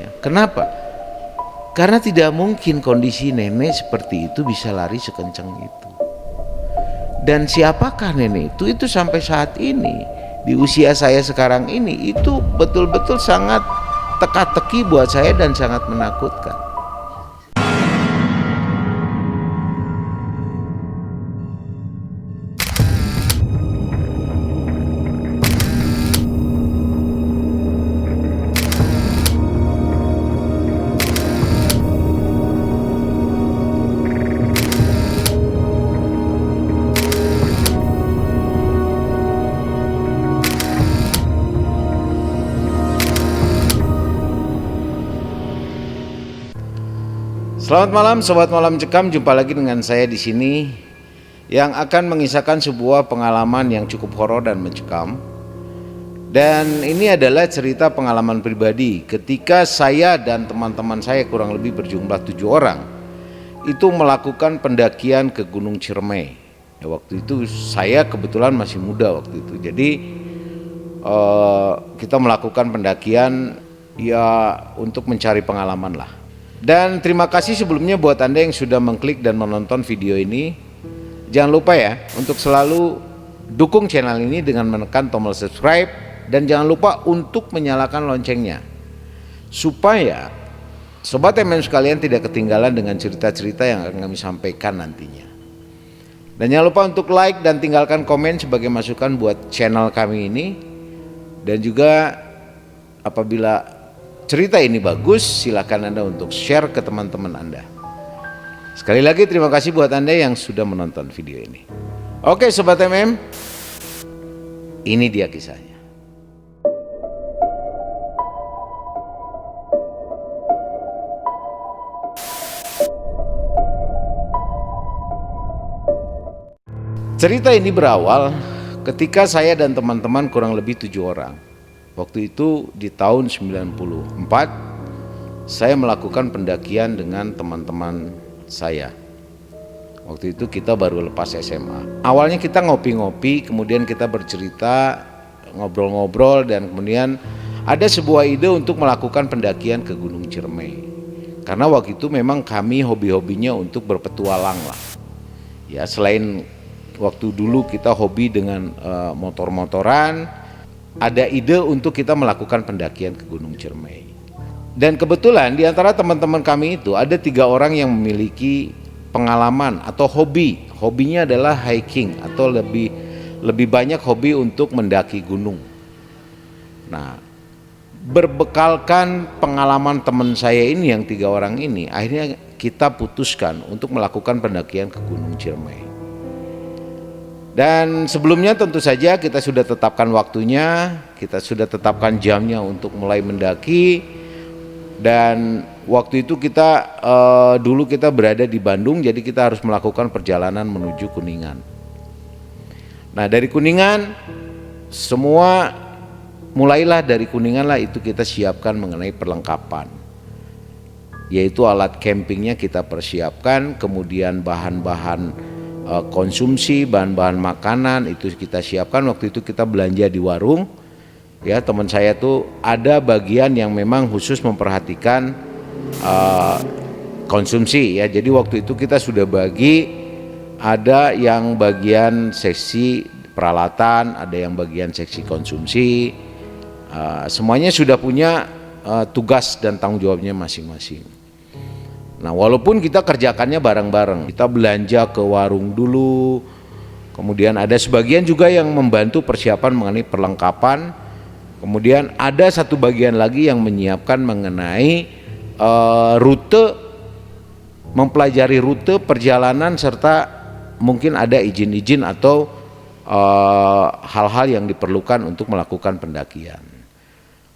Ya, kenapa? Karena tidak mungkin kondisi nenek seperti itu bisa lari sekencang itu. Dan siapakah nenek itu? Itu sampai saat ini di usia saya sekarang ini itu betul-betul sangat teka-teki buat saya dan sangat menakutkan. Selamat malam Sobat Malam Cekam, jumpa lagi dengan saya di sini yang akan mengisahkan sebuah pengalaman yang cukup horor dan mencekam. Dan ini adalah cerita pengalaman pribadi ketika saya dan teman-teman saya kurang lebih berjumlah 7 orang itu melakukan pendakian ke Gunung Ciremai. Ya, waktu itu saya kebetulan masih muda waktu itu. Jadi kita melakukan pendakian ya untuk mencari pengalaman lah. Dan terima kasih sebelumnya buat Anda yang sudah mengklik dan menonton video ini. Jangan lupa ya untuk selalu dukung channel ini dengan menekan tombol subscribe. Dan jangan lupa untuk menyalakan loncengnya, supaya Sobat MM sekalian tidak ketinggalan dengan cerita-cerita yang akan kami sampaikan nantinya. Dan jangan lupa untuk like dan tinggalkan komen sebagai masukan buat channel kami ini. Dan juga apabila cerita ini bagus, silakan Anda untuk share ke teman-teman Anda. Sekali lagi terima kasih buat Anda yang sudah menonton video ini. Oke Sobat MM, ini dia kisahnya. Cerita ini berawal ketika saya dan teman-teman kurang lebih 7 orang. Waktu itu di tahun 94 saya melakukan pendakian dengan teman-teman saya. Waktu itu kita baru lepas SMA. Awalnya kita ngopi-ngopi, kemudian kita bercerita, ngobrol-ngobrol, dan kemudian ada sebuah ide untuk melakukan pendakian ke Gunung Ciremai. Karena waktu itu memang kami hobi-hobinya untuk berpetualang lah. Ya, selain waktu dulu kita hobi dengan motor-motoran, ada ide untuk kita melakukan pendakian ke Gunung Ciremai. Dan kebetulan di antara teman-teman kami itu ada 3 orang yang memiliki pengalaman atau hobi. Hobinya adalah hiking atau lebih banyak hobi untuk mendaki gunung. Nah, berbekalkan pengalaman teman saya ini yang 3 orang ini, akhirnya kita putuskan untuk melakukan pendakian ke Gunung Ciremai. Dan sebelumnya tentu saja kita sudah tetapkan waktunya, kita sudah tetapkan jamnya untuk mulai mendaki. Dan waktu itu kita dulu kita berada di Bandung, jadi kita harus melakukan perjalanan menuju Kuningan. Nah dari Kuningan semua mulailah dari Kuningan lah itu kita siapkan mengenai perlengkapan, yaitu alat campingnya kita persiapkan, kemudian bahan-bahan konsumsi, bahan-bahan makanan itu kita siapkan. Waktu itu kita belanja di warung. Ya, teman saya tuh ada bagian yang memang khusus memperhatikan konsumsi ya. Jadi waktu itu kita sudah bagi, ada yang bagian seksi peralatan, ada yang bagian seksi konsumsi. Semuanya sudah punya tugas dan tanggung jawabnya masing-masing. Nah walaupun kita kerjakannya bareng-bareng, kita belanja ke warung dulu, kemudian ada sebagian juga yang membantu persiapan mengenai perlengkapan, kemudian ada satu bagian lagi yang menyiapkan mengenai rute, mempelajari rute perjalanan serta mungkin ada izin-izin atau hal-hal yang diperlukan untuk melakukan pendakian.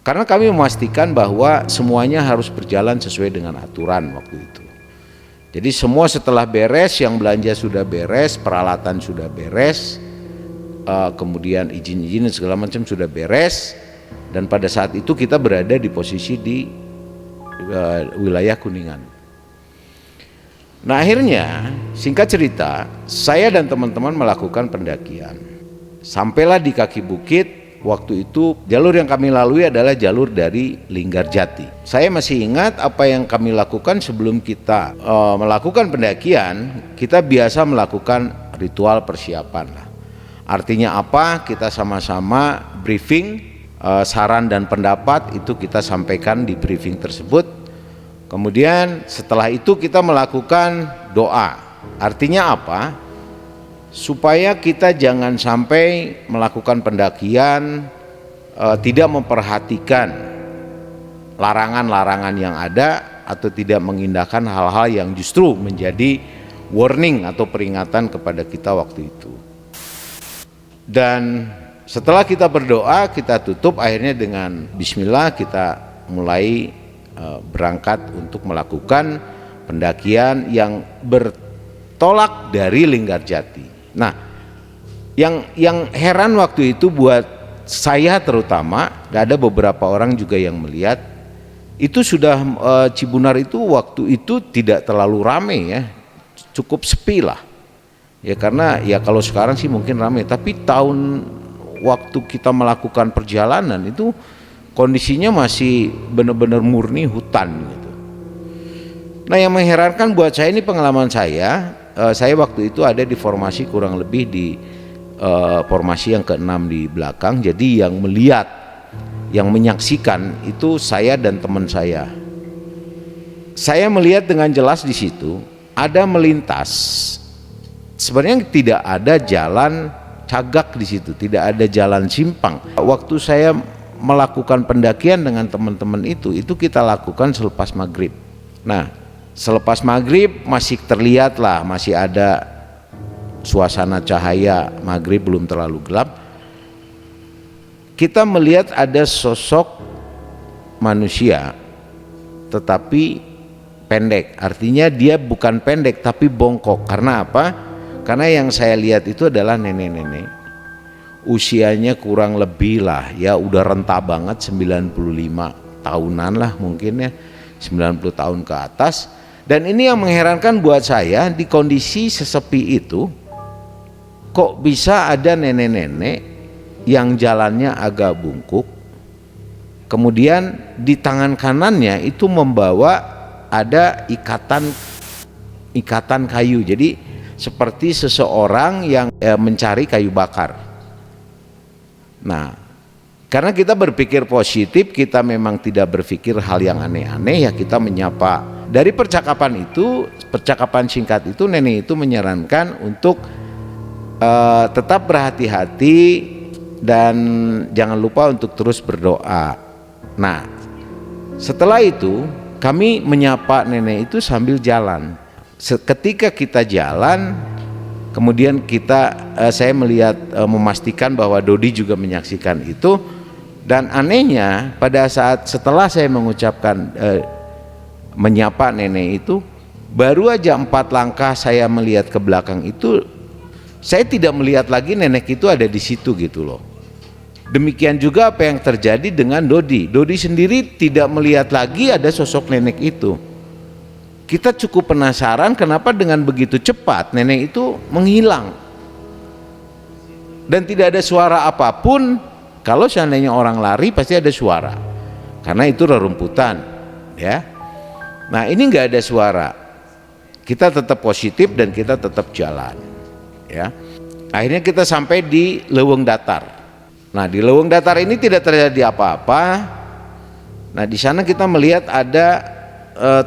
Karena kami memastikan bahwa semuanya harus berjalan sesuai dengan aturan waktu itu. Jadi semua setelah beres, yang belanja sudah beres, peralatan sudah beres, kemudian izin-izin segala macam sudah beres. Dan pada saat itu kita berada di posisi di wilayah Kuningan. Nah akhirnya singkat cerita, saya dan teman-teman melakukan pendakian. Sampailah di kaki bukit. waktu itu jalur yang kami lalui adalah jalur dari Linggarjati. Saya masih ingat apa yang kami lakukan sebelum kita melakukan pendakian. Kita biasa melakukan ritual persiapan lah. Artinya apa? Kita sama-sama briefing, saran dan pendapat itu kita sampaikan di briefing tersebut. Kemudian setelah itu kita melakukan doa. Artinya apa? Supaya kita jangan sampai melakukan pendakian tidak memperhatikan larangan-larangan yang ada atau tidak mengindahkan hal-hal yang justru menjadi warning atau peringatan kepada kita waktu itu. Dan setelah kita berdoa, kita tutup akhirnya dengan bismillah, kita mulai berangkat untuk melakukan pendakian yang bertolak dari Linggarjati. Nah, yang heran waktu itu buat saya terutama, ada beberapa orang juga yang melihat, itu sudah Cibunar itu waktu itu tidak terlalu ramai ya, cukup sepi lah. Ya karena ya kalau sekarang sih mungkin ramai, tapi tahun waktu kita melakukan perjalanan itu kondisinya masih benar-benar murni hutan gitu. Nah, yang mengherankan buat saya ini pengalaman saya waktu itu ada di formasi kurang lebih di formasi yang ke-6 di belakang. Jadi yang melihat, yang menyaksikan itu saya dan teman saya. Saya melihat dengan jelas di situ ada melintas. Sebenarnya tidak ada jalan cagak di situ, tidak ada jalan simpang. Waktu saya melakukan pendakian dengan teman-teman itu kita lakukan selepas maghrib. Nah, selepas maghrib masih terlihat lah, masih ada suasana cahaya maghrib, belum terlalu gelap. Kita melihat ada sosok manusia tetapi pendek, artinya dia bukan pendek tapi bongkok. Karena apa? Karena yang saya lihat itu adalah nenek-nenek, usianya kurang lebih lah ya udah renta banget, 95 tahunan lah mungkin ya, 90 tahun ke atas. Dan ini yang mengherankan buat saya, di kondisi sesepi itu kok bisa ada nenek-nenek yang jalannya agak bungkuk, kemudian di tangan kanannya itu membawa ada ikatan kayu, jadi seperti seseorang yang mencari kayu bakar. Nah, karena kita berpikir positif, kita memang tidak berpikir hal yang aneh-aneh, ya kita menyapa. Dari percakapan singkat itu, nenek itu menyarankan untuk tetap berhati-hati dan jangan lupa untuk terus berdoa. Nah, setelah itu kami menyapa nenek itu sambil jalan. Ketika kita jalan, kemudian saya melihat, memastikan bahwa Dodi juga menyaksikan itu. Dan anehnya pada saat setelah saya mengucapkan menyapa nenek itu, baru aja 4 langkah saya melihat ke belakang itu, saya tidak melihat lagi nenek itu ada di situ gitu loh. Demikian juga apa yang terjadi dengan Dodi. Dodi sendiri tidak melihat lagi ada sosok nenek itu. Kita cukup penasaran kenapa dengan begitu cepat nenek itu menghilang. Dan tidak ada suara apapun. Kalau seandainya orang lari pasti ada suara. Karena itu rerumputan, ya. Nah, ini nggak ada suara. Kita tetap positif dan kita tetap jalan, ya. Akhirnya kita sampai di Leuweung Datar. Nah, di Leuweung Datar ini tidak terjadi apa-apa. Nah, di sana kita melihat ada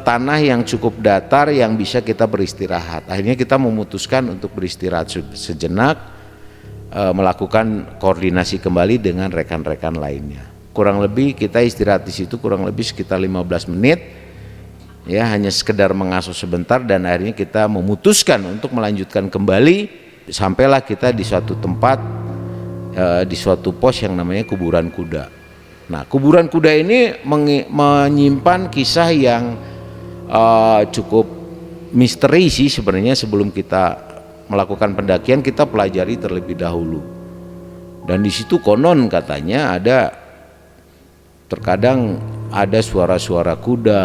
tanah yang cukup datar yang bisa kita beristirahat. Akhirnya kita memutuskan untuk beristirahat sejenak, melakukan koordinasi kembali dengan rekan-rekan lainnya. Kurang lebih kita istirahat di situ kurang lebih sekitar 15 menit. Ya, hanya sekedar mengasuh sebentar dan akhirnya kita memutuskan untuk melanjutkan kembali. Sampailah kita di suatu tempat, di suatu pos yang namanya Kuburan Kuda. Nah, Kuburan Kuda ini menyimpan kisah yang cukup misteri sih sebenarnya. Sebelum kita melakukan pendakian kita pelajari terlebih dahulu. Dan di situ konon katanya terkadang ada suara-suara kuda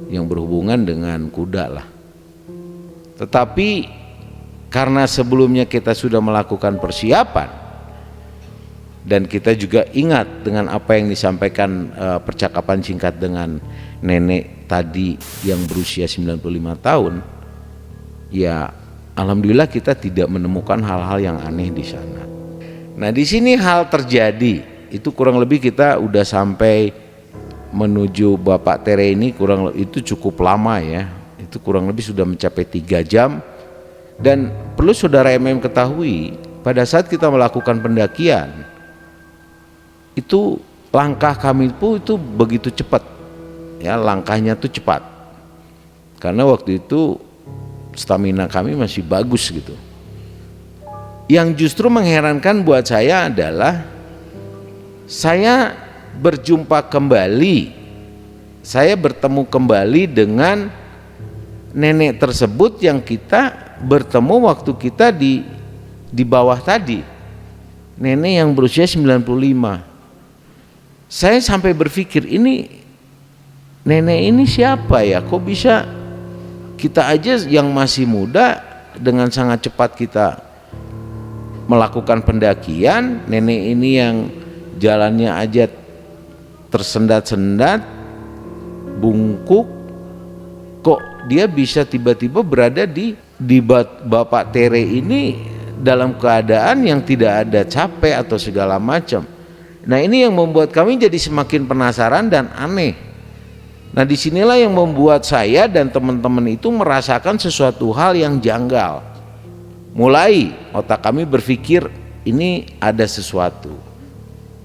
yang berhubungan dengan kuda lah. Tetapi karena sebelumnya kita sudah melakukan persiapan, Dan kita juga ingat dengan apa yang disampaikan percakapan singkat dengan nenek tadi yang berusia 95 tahun. Ya, alhamdulillah kita tidak menemukan hal-hal yang aneh di sana. Nah, di sini hal terjadi. Itu kurang lebih kita udah sampai menuju Bapak Tere ini itu cukup lama ya. Itu kurang lebih sudah mencapai 3 jam. Dan perlu saudara ketahui, pada saat kita melakukan pendakian, itu langkah kami pun itu begitu cepat ya, langkahnya tuh cepat karena waktu itu stamina kami masih bagus gitu. Yang justru mengherankan buat saya adalah saya berjumpa kembali, saya bertemu kembali dengan nenek tersebut yang kita bertemu waktu kita di bawah tadi, nenek yang berusia 95. Saya sampai berpikir, ini nenek ini siapa ya? Kok bisa kita aja yang masih muda dengan sangat cepat kita melakukan pendakian, nenek ini yang jalannya aja tersendat-sendat, bungkuk, kok dia bisa tiba-tiba berada di Bapak Tere ini dalam keadaan yang tidak ada capek atau segala macam. Nah, ini yang membuat kami jadi semakin penasaran dan aneh. Nah, disinilah yang membuat saya dan teman-teman itu merasakan sesuatu hal yang janggal. Mulai otak kami berpikir ini ada sesuatu.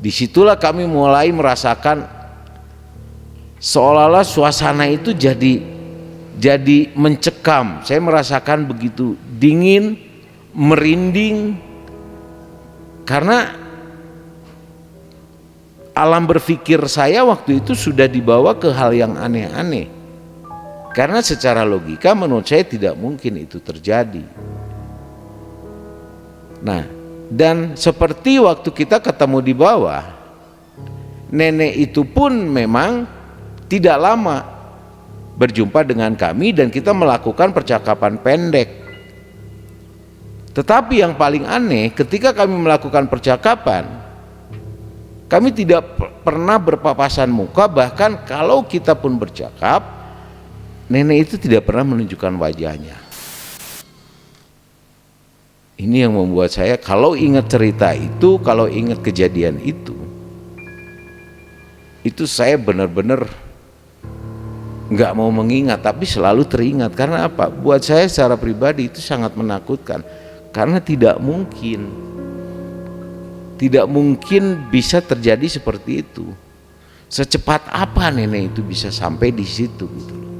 Disitulah kami mulai merasakan seolah-olah suasana itu jadi mencekam. Saya merasakan begitu dingin, merinding, karena alam berpikir saya waktu itu sudah dibawa ke hal yang aneh-aneh. Karena secara logika menurut saya tidak mungkin itu terjadi. Nah, dan seperti waktu kita ketemu di bawah, nenek itu pun memang tidak lama berjumpa dengan kami dan kita melakukan percakapan pendek. Tetapi yang paling aneh, ketika kami melakukan percakapan, kami tidak pernah berpapasan muka, bahkan kalau kita pun bercakap, nenek itu tidak pernah menunjukkan wajahnya. Ini yang membuat saya kalau ingat cerita itu, kalau ingat kejadian itu saya benar-benar nggak mau mengingat, tapi selalu teringat. Karena apa? Buat saya secara pribadi itu sangat menakutkan, karena tidak mungkin bisa terjadi seperti itu. Secepat apa nenek itu bisa sampai di situ gitu loh.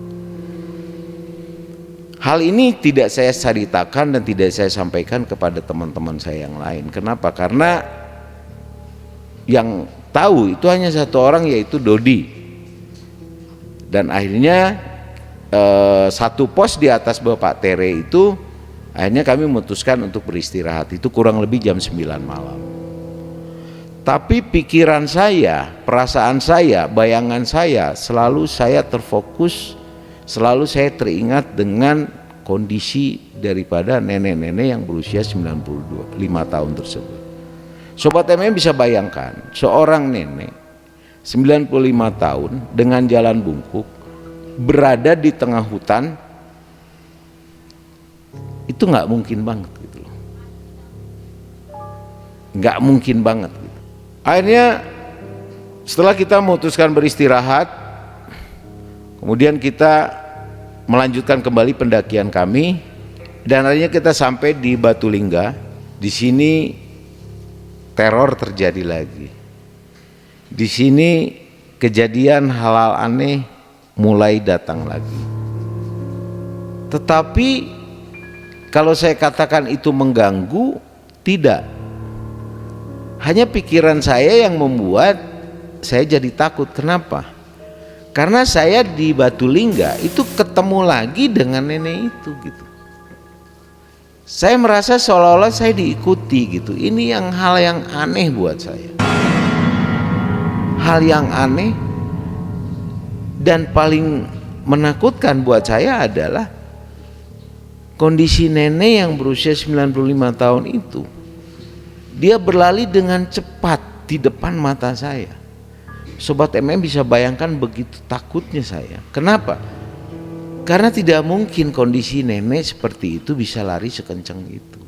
Hal ini tidak saya ceritakan dan tidak saya sampaikan kepada teman-teman saya yang lain. Kenapa? Karena yang tahu itu hanya satu orang, yaitu Dodi. Dan akhirnya satu pos di atas Bapak Tere itu, akhirnya kami memutuskan untuk beristirahat. Itu kurang lebih jam 9 malam. Tapi pikiran saya, perasaan saya, bayangan saya, selalu saya terfokus, selalu saya teringat dengan kondisi daripada nenek-nenek yang berusia 95 tahun tersebut. Sobat bisa bayangkan, seorang nenek 95 tahun dengan jalan bungkuk berada di tengah hutan, itu nggak mungkin banget gitu loh. Nggak mungkin banget gitu. Akhirnya setelah kita memutuskan beristirahat, kemudian kita melanjutkan kembali pendakian kami, dan akhirnya kita sampai di Batu Lingga. Di sini teror terjadi lagi. Di sini kejadian hal-hal aneh mulai datang lagi. Tetapi kalau saya katakan itu mengganggu, tidak. Hanya pikiran saya yang membuat saya jadi takut. Kenapa? Karena saya di Batu Lingga itu ketemu lagi dengan nenek itu gitu. Saya merasa seolah-olah saya diikuti gitu. Ini hal yang aneh buat saya. Hal yang aneh dan paling menakutkan buat saya adalah kondisi nenek yang berusia 95 tahun itu dia berlari dengan cepat di depan mata saya. Sobat MM bisa bayangkan begitu takutnya saya. Kenapa? Karena tidak mungkin kondisi nenek seperti itu bisa lari sekencang itu.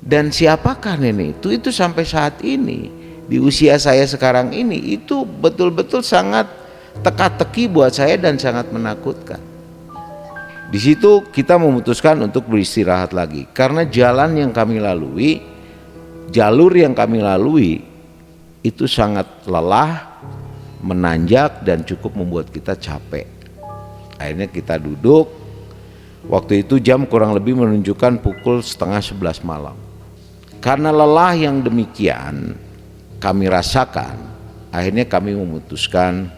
Dan siapakah nenek itu? Itu sampai saat ini, di usia saya sekarang ini, itu betul-betul sangat teka-teki buat saya dan sangat menakutkan. Di situ kita memutuskan untuk beristirahat lagi, karena jalan yang kami lalui, jalur yang kami lalui itu sangat lelah, menanjak, dan cukup membuat kita capek. Akhirnya kita duduk. Waktu itu jam kurang lebih menunjukkan pukul 10:30 malam. Karena lelah yang demikian kami rasakan, akhirnya kami memutuskan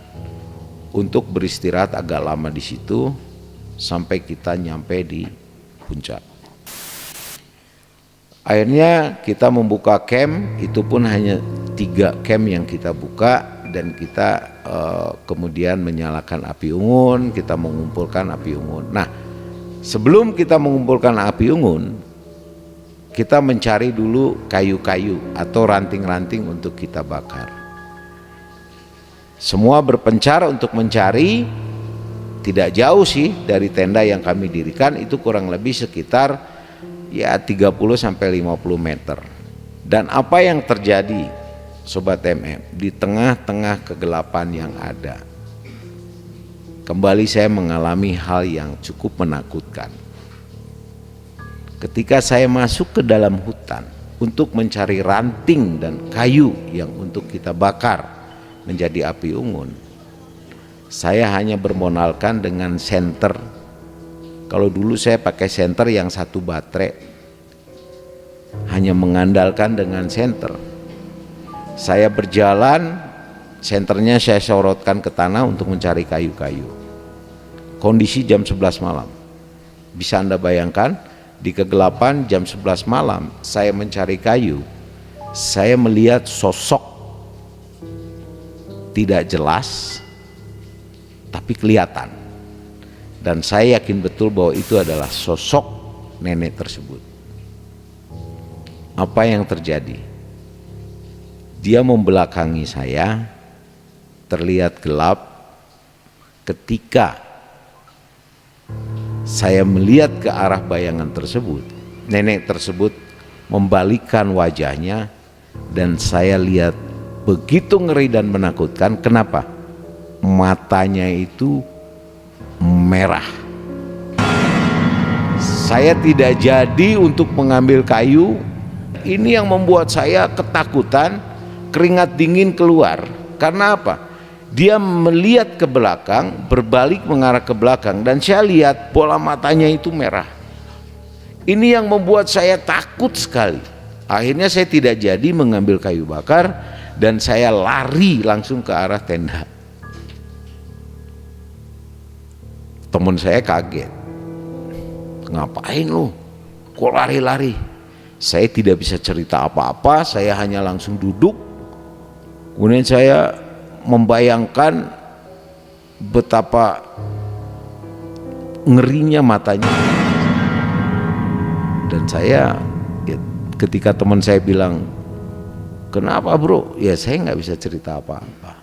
untuk beristirahat agak lama di situ sampai kita nyampe di puncak. Akhirnya kita membuka camp, itu pun hanya 3 camp yang kita buka, dan kita kemudian menyalakan api unggun, kita mengumpulkan api unggun. Nah, sebelum kita mengumpulkan api unggun, kita mencari dulu kayu-kayu atau ranting-ranting untuk kita bakar. Semua berpencar untuk mencari, tidak jauh sih dari tenda yang kami dirikan, itu kurang lebih sekitar ya 30-50 meter. Dan apa yang terjadi, Sobat MM, di tengah-tengah kegelapan yang ada, kembali saya mengalami hal yang cukup menakutkan. Ketika saya masuk ke dalam hutan untuk mencari ranting dan kayu yang untuk kita bakar menjadi api unggun, saya hanya bermodalkan dengan senter. Kalau dulu saya pakai senter yang 1 baterai, hanya mengandalkan dengan senter. Saya berjalan, senternya saya sorotkan ke tanah untuk mencari kayu-kayu. Kondisi jam 11 malam. Bisa Anda bayangkan, di kegelapan jam 11 malam saya mencari kayu, saya melihat sosok tidak jelas tapi kelihatan, dan saya yakin betul bahwa itu adalah sosok nenek tersebut. Apa yang terjadi? Dia membelakangi saya, terlihat gelap. Ketika saya melihat ke arah bayangan tersebut, nenek tersebut membalikkan wajahnya, dan saya lihat begitu ngeri dan menakutkan. Kenapa? Matanya itu merah. Saya tidak jadi untuk mengambil kayu. Ini yang membuat saya ketakutan, keringat dingin keluar. Karena apa? Dia melihat ke belakang, berbalik mengarah ke belakang, dan saya lihat bola matanya itu merah. Ini yang membuat saya takut sekali. Akhirnya saya tidak jadi mengambil kayu bakar, dan saya lari langsung ke arah tenda. Teman saya kaget. Ngapain lu? Kok lari-lari? Saya tidak bisa cerita apa-apa, saya hanya langsung duduk. Kemudian saya membayangkan betapa ngerinya matanya. Dan saya ya, ketika teman saya bilang, kenapa bro? Ya saya nggak bisa cerita apa-apa.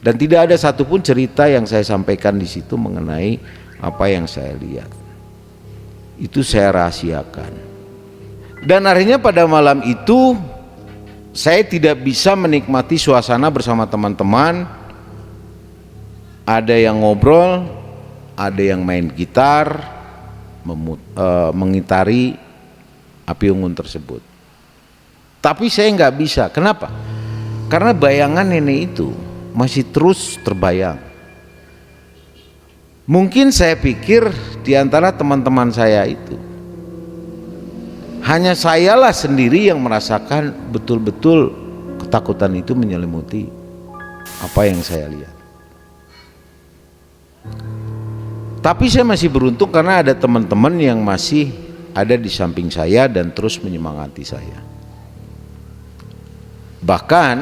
Dan tidak ada satupun cerita yang saya sampaikan di situ mengenai apa yang saya lihat. Itu saya rahasiakan. Dan akhirnya pada malam itu saya tidak bisa menikmati suasana bersama teman-teman. Ada yang ngobrol, ada yang main gitar, mengitari api unggun tersebut. Tapi saya nggak bisa. Kenapa? Karena bayangan nenek itu masih terus terbayang. Mungkin saya pikir di antara teman-teman saya itu hanya sayalah sendiri yang merasakan betul-betul ketakutan itu menyelimuti apa yang saya lihat. Tapi saya masih beruntung karena ada teman-teman yang masih ada di samping saya dan terus menyemangati saya. Bahkan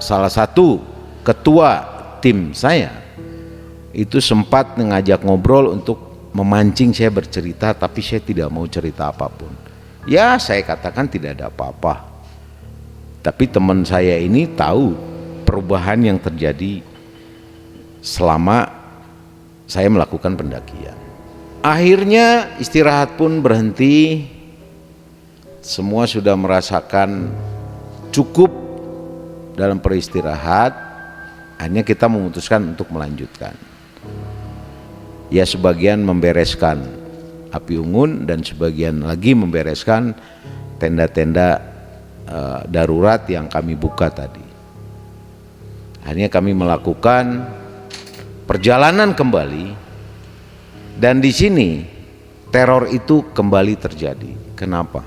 salah satu ketua tim saya itu sempat mengajak ngobrol untuk memancing saya bercerita, tapi saya tidak mau cerita apapun. Ya saya katakan tidak ada apa-apa. Tapi teman saya ini tahu perubahan yang terjadi selama saya melakukan pendakian. Akhirnya istirahat pun berhenti. Semua sudah merasakan cukup dalam beristirahat. Akhirnya kita memutuskan untuk melanjutkan. Ya sebagian membereskan api unggun dan sebagian lagi membereskan tenda-tenda darurat yang kami buka tadi. Akhirnya kami melakukan perjalanan kembali, dan di sini teror itu kembali terjadi. Kenapa?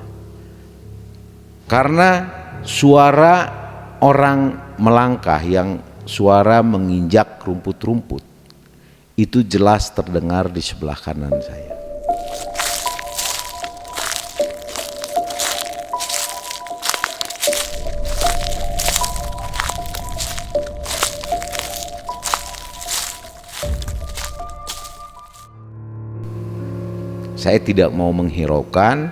Karena suara orang melangkah, yang suara menginjak rumput-rumput, itu jelas terdengar di sebelah kanan saya. Saya tidak mau menghiraukan,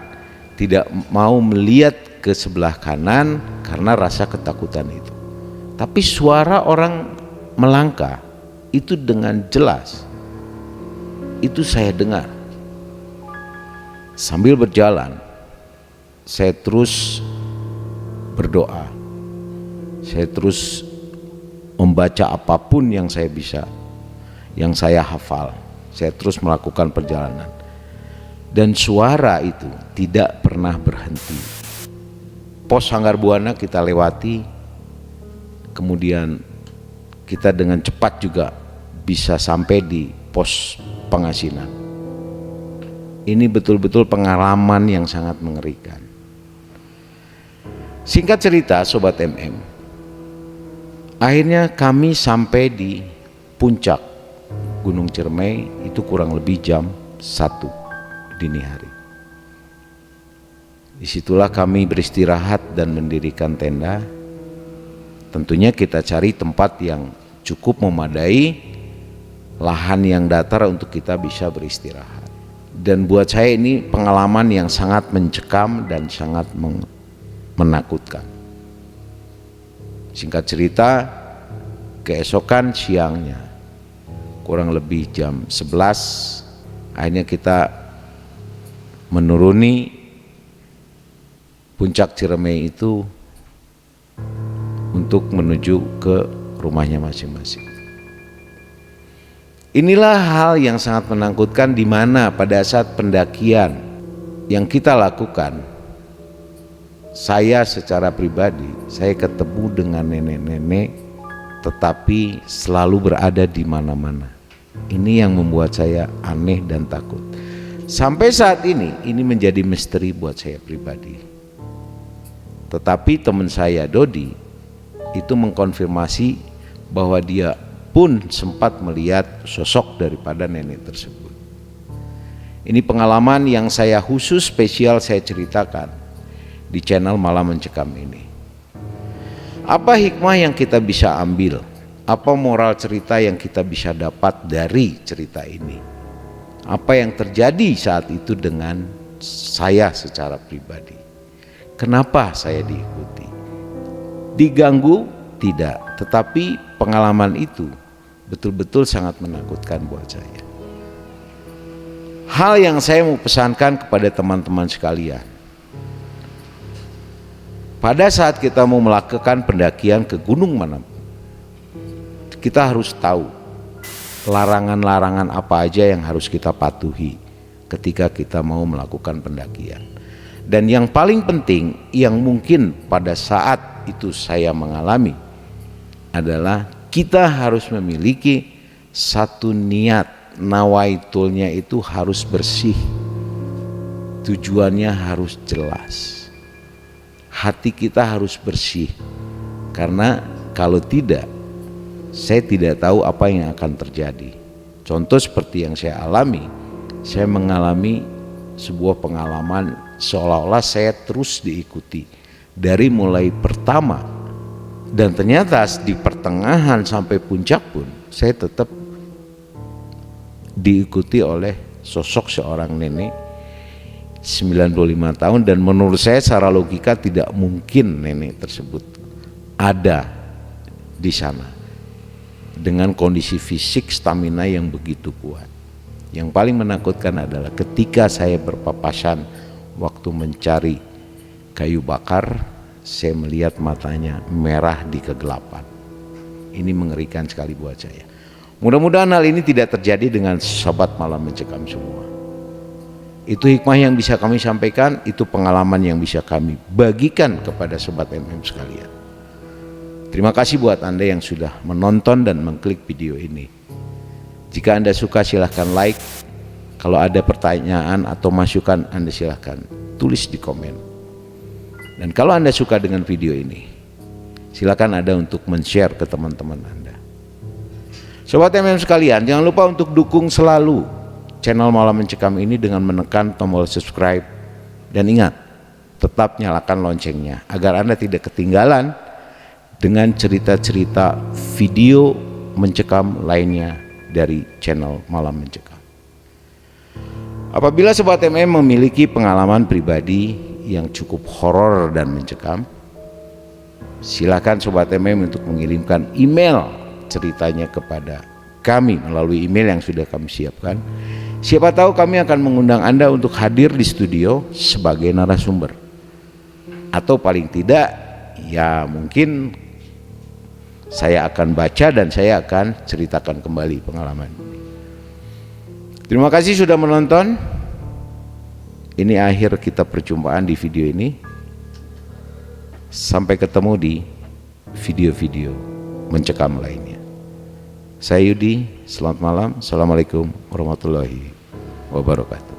tidak mau melihat ke sebelah kanan karena rasa ketakutan itu. Tapi suara orang melangkah itu dengan jelas, itu saya dengar. Sambil berjalan, saya terus berdoa, saya terus membaca apapun yang saya bisa, yang saya hafal. Saya terus melakukan perjalanan. Dan suara itu tidak pernah berhenti. Pos Sanggar Buana kita lewati, kemudian kita dengan cepat juga bisa sampai di pos Pangasinan. Ini betul-betul pengalaman yang sangat mengerikan. Singkat cerita Sobat MM, akhirnya kami sampai di puncak Gunung Ciremai itu kurang lebih jam 1 dini hari. Disitulah kami beristirahat dan mendirikan tenda. Tentunya kita cari tempat yang cukup memadai, lahan yang datar untuk kita bisa beristirahat. Dan buat saya ini pengalaman yang sangat mencekam dan sangat menakutkan. Singkat cerita, keesokan siangnya kurang lebih jam 11 akhirnya kita menuruni puncak Ciremai itu untuk menuju ke rumahnya masing-masing. Inilah hal yang sangat menakutkan, di mana pada saat pendakian yang kita lakukan, saya secara pribadi, saya ketemu dengan nenek-nenek tetapi selalu berada di mana-mana. Ini yang membuat saya aneh dan takut. Sampai saat ini menjadi misteri buat saya pribadi. Tetapi teman saya Dodi itu mengkonfirmasi bahwa dia pun sempat melihat sosok daripada nenek tersebut. Ini pengalaman yang saya khusus spesial saya ceritakan di channel Malam Mencekam ini. Apa hikmah yang kita bisa ambil? Apa moral cerita yang kita bisa dapat dari cerita ini? Apa yang terjadi saat itu dengan saya secara pribadi? Kenapa saya diikuti? Diganggu? Tidak, tetapi pengalaman itu betul-betul sangat menakutkan buat saya. Hal yang saya mau pesankan kepada teman-teman sekalian, pada saat kita mau melakukan pendakian ke gunung manapun, kita harus tahu larangan-larangan apa aja yang harus kita patuhi ketika kita mau melakukan pendakian. Dan yang paling penting yang mungkin pada saat itu saya mengalami adalah kita harus memiliki satu niat, nawaitulnya itu harus bersih, tujuannya harus jelas, hati kita harus bersih. Karena kalau tidak, saya tidak tahu apa yang akan terjadi. Contoh seperti yang saya alami, saya mengalami sebuah pengalaman seolah-olah saya terus diikuti dari mulai pertama, dan ternyata di pertengahan sampai puncak pun saya tetap diikuti oleh sosok seorang nenek 95 tahun, dan menurut saya secara logika tidak mungkin nenek tersebut ada di sana dengan kondisi fisik stamina yang begitu kuat. Yang paling menakutkan adalah ketika saya berpapasan waktu mencari kayu bakar, saya melihat matanya merah di kegelapan. Ini mengerikan sekali buat saya. Mudah-mudahan hal ini tidak terjadi dengan sobat Malam Mencekam semua. Itu hikmah yang bisa kami sampaikan, itu pengalaman yang bisa kami bagikan kepada sobat MM sekalian. Terima kasih buat Anda yang sudah menonton dan mengklik video ini. Jika Anda suka silahkan like. Kalau ada pertanyaan atau masukan Anda silahkan tulis di komen. Dan kalau Anda suka dengan video ini, silakan Anda untuk men-share ke teman-teman Anda. Sobat MM sekalian, jangan lupa untuk dukung selalu channel Malam Mencekam ini dengan menekan tombol subscribe. Dan ingat, tetap nyalakan loncengnya agar Anda tidak ketinggalan dengan cerita-cerita video mencekam lainnya dari channel Malam Mencekam. Apabila Sobat MM memiliki pengalaman pribadi yang cukup horor dan mencekam, silakan Sobat MM untuk mengirimkan email ceritanya kepada kami melalui email yang sudah kami siapkan. Siapa tahu kami akan mengundang Anda untuk hadir di studio sebagai narasumber. Atau paling tidak, ya mungkin saya akan baca dan saya akan ceritakan kembali pengalaman ini. Terima kasih sudah menonton. Ini akhir kita perjumpaan di video ini. Sampai ketemu di video-video mencekam lainnya. Saya Yudi, selamat malam. Assalamualaikum warahmatullahi wabarakatuh.